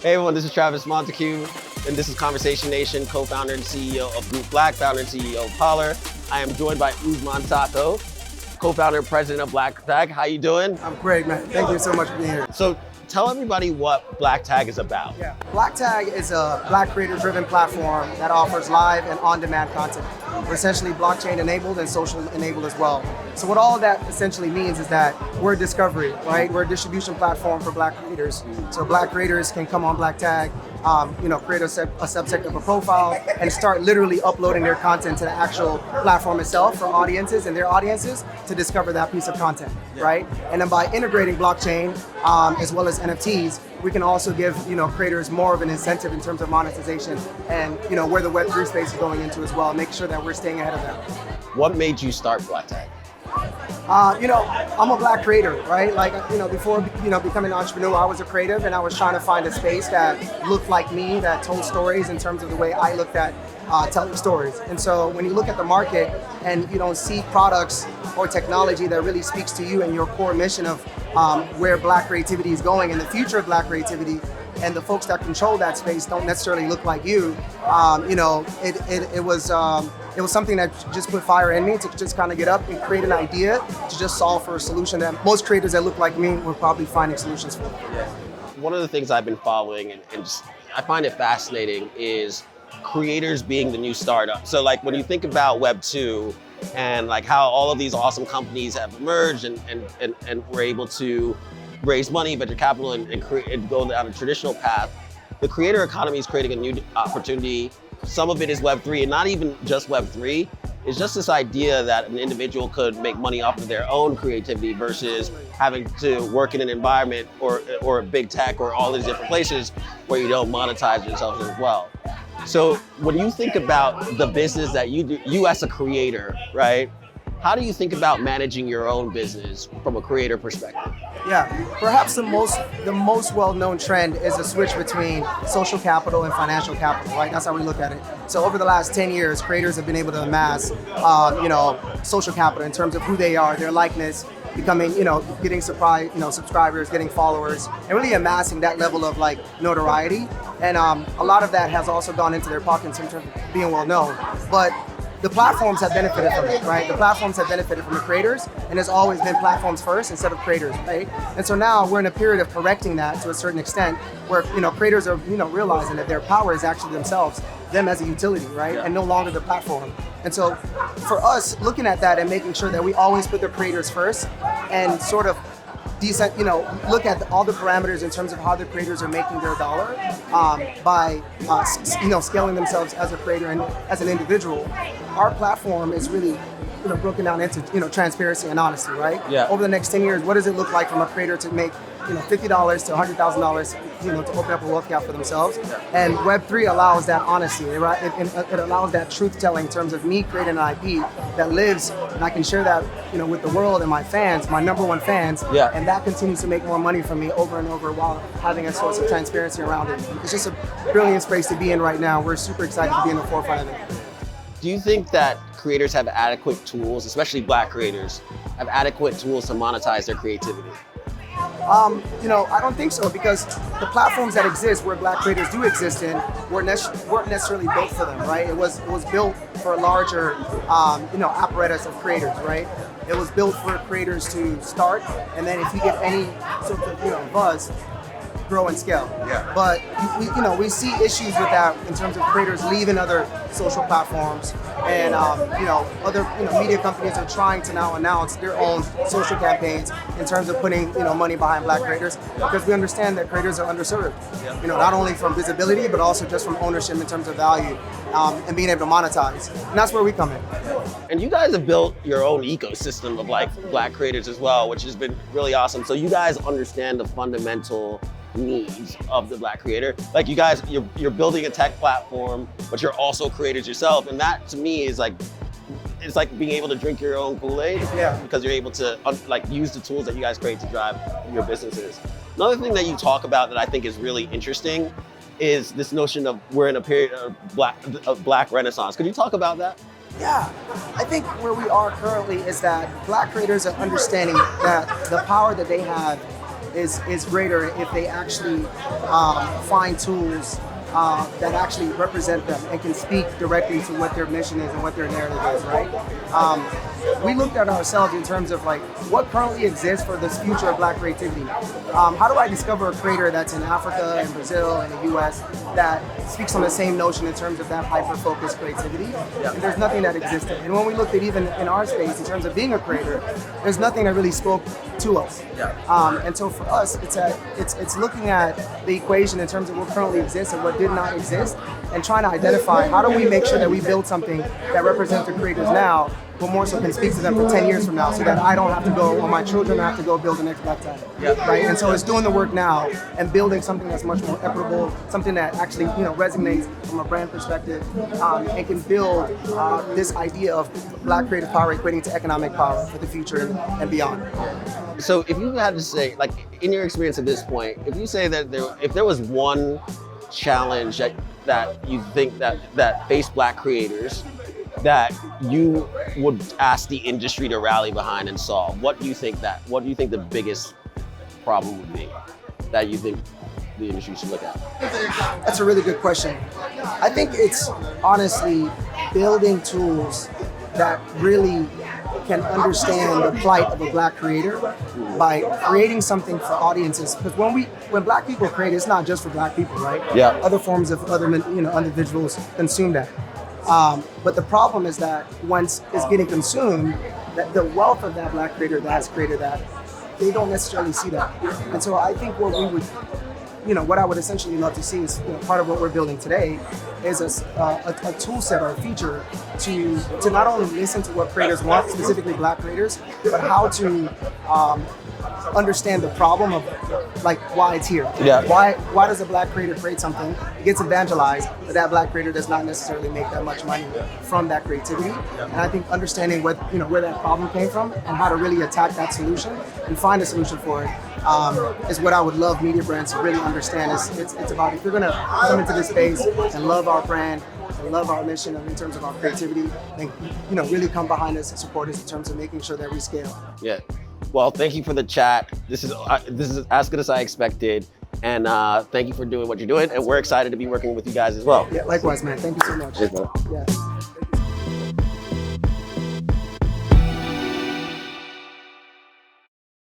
Hey everyone, this is Travis Montague, and this is Conversation Nation, co-founder and CEO of Group Black, founder and CEO of Poller. I am joined by Ousman Sahko, co-founder and president of Blacktag. How you doing? I'm great, man. Thank you so much for being here. So tell everybody what Blacktag is about. Yeah. Blacktag is a Black creator-driven platform that offers live and on-demand content. We're essentially blockchain enabled and social enabled as well. So what all of that essentially means is that we're discovery, right? We're a distribution platform for Black creators. So Black creators can come on Blacktag, create a subsect of a profile and start literally uploading their content to the actual platform itself for audiences and their audiences to discover that piece of content, right? And then by integrating blockchain as well as NFTs, we can also give creators more of an incentive in terms of monetization and where the Web3 space is going into as well, make sure that we're staying ahead of that. What made you start Blacktag? I'm a Black creator, right? Before becoming an entrepreneur, I was a creative and I was trying to find a space that looked like me, that told stories in terms of the way I looked at telling stories. And so when you look at the market and you don't see products or technology that really speaks to you and your core mission of where Black creativity is going and the future of Black creativity, and the folks that control that space don't necessarily look like you, it was something that just put fire in me to just kind of get up and create an idea to just solve for a solution that most creators that look like me were probably finding solutions for. One of the things I've been following and just, I find it fascinating is creators being the new startup. So like when you think about Web 2 and like how all of these awesome companies have emerged and were able to raise money, venture capital, and go down a traditional path, the creator economy is creating a new opportunity. Some of it is Web3, and not even just Web3. It's just this idea that an individual could make money off of their own creativity versus having to work in an environment or big tech or all these different places where you don't monetize yourself as well. So when you think about the business that you do, you as a creator, right? How do you think about managing your own business from a creator perspective? Yeah, perhaps the most well-known trend is a switch between social capital and financial capital, right? That's how we look at it. So over the last 10 years, creators have been able to amass, social capital in terms of who they are, their likeness, becoming, getting subscribers, getting followers, and really amassing that level of notoriety. And a lot of that has also gone into their pockets in terms of being well-known. But the platforms have benefited from it, right? The platforms have benefited from the creators, and it's always been platforms first instead of creators, right? And so now we're in a period of correcting that to a certain extent, where creators are realizing that their power is actually themselves, them as a utility, right? And no longer the platform. And so for us, looking at that and making sure that we always put the creators first, and sort of look at all the parameters in terms of how the creators are making their dollar by scaling themselves as a creator and as an individual. Our platform is really broken down into transparency and honesty, right? Yeah. Over the next 10 years, what does it look like from a creator to make $50 to $100,000 to open up a wealth gap for themselves? Yeah. And Web3 allows that honesty, right? It allows that truth telling in terms of me creating an IP that lives, and I can share that with the world and my fans, my number one fans. Yeah. And that continues to make more money for me over and over while having a source of transparency around it. It's just a brilliant space to be in right now. We're super excited to be in the forefront of it. Do you think that creators have adequate tools, especially Black creators, have adequate tools to monetize their creativity? I don't think so, because the platforms that exist where Black creators do exist in weren't necessarily built for them, right? It was built for a larger, apparatus of creators, right? It was built for creators to start, and then if you get any sort of, buzz, grow and scale. Yeah. But we see issues with that in terms of creators leaving other social platforms, and other media companies are trying to now announce their own social campaigns in terms of putting money behind Black creators, because we understand that creators are underserved. Yeah. Not only from visibility but also just from ownership in terms of value and being able to monetize. And that's where we come in. And you guys have built your own ecosystem of Black creators as well, which has been really awesome. So you guys understand the fundamental needs of the Black creator. Like you guys, you're building a tech platform, but you're also creators yourself. And that to me is it's like being able to drink your own Kool-Aid. Yeah. Because you're able to use the tools that you guys create to drive your businesses. Another thing that you talk about that I think is really interesting is this notion of we're in a period of Black Renaissance. Could you talk about that? Yeah, I think where we are currently is that Black creators are understanding that the power that they have is greater if they actually find tools that actually represent them and can speak directly to what their mission is and what their narrative is, right? We looked at ourselves in terms of like what currently exists for this future of Black creativity. How do I discover a creator that's in Africa and Brazil and the US that speaks on the same notion in terms of that hyper-focused creativity? And there's nothing that existed. And when we looked at even in our space in terms of being a creator, there's nothing that really spoke to us. And so for us, it's looking at the equation in terms of what currently exists and what did not exist, and trying to identify how do we make sure that we build something that represents the creators now, but more so can speak to them for 10 years from now, so that I don't have to go, or my children have to go build the next Blacktag. Right? And so it's doing the work now and building something that's much more equitable, something that actually resonates from a brand perspective, and can build this idea of Black creative power equating to economic power for the future and beyond. So if you had to say, like, in your experience at this point, if you say that if there was one challenge that you think that faced Black creators that you would ask the industry to rally behind and solve, what do you think the biggest problem would be that you think the industry should look at? That's a really good question. I think it's honestly building tools that really can understand the plight of a Black creator by creating something for audiences. Because when Black people create, it's not just for Black people, right? Yeah. Other forms of other individuals consume that. But the problem is that once it's getting consumed, that the wealth of that Black creator that has created that, they don't necessarily see that. And so I think what we would, what I would essentially love to see is part of what we're building today is a tool set or a feature to not only listen to what creators want, specifically Black creators, but how to understand the problem of like why it's here. Yeah. Why does a Black creator create something? It gets evangelized, but that Black creator does not necessarily make that much money from that creativity. And I think understanding what where that problem came from and how to really attack that solution and find a solution for it is what I would love media brands to really understand. It's about, if you're gonna come into this space and love our brand and love our mission in terms of our creativity, then really come behind us and support us in terms of making sure that we scale. Yeah. Well, thank you for the chat. This is as good as I expected, and thank you for doing what you're doing. And we're excited to be working with you guys as well. Yeah, likewise, man. Thank you so much. Cheers, bro. Yeah.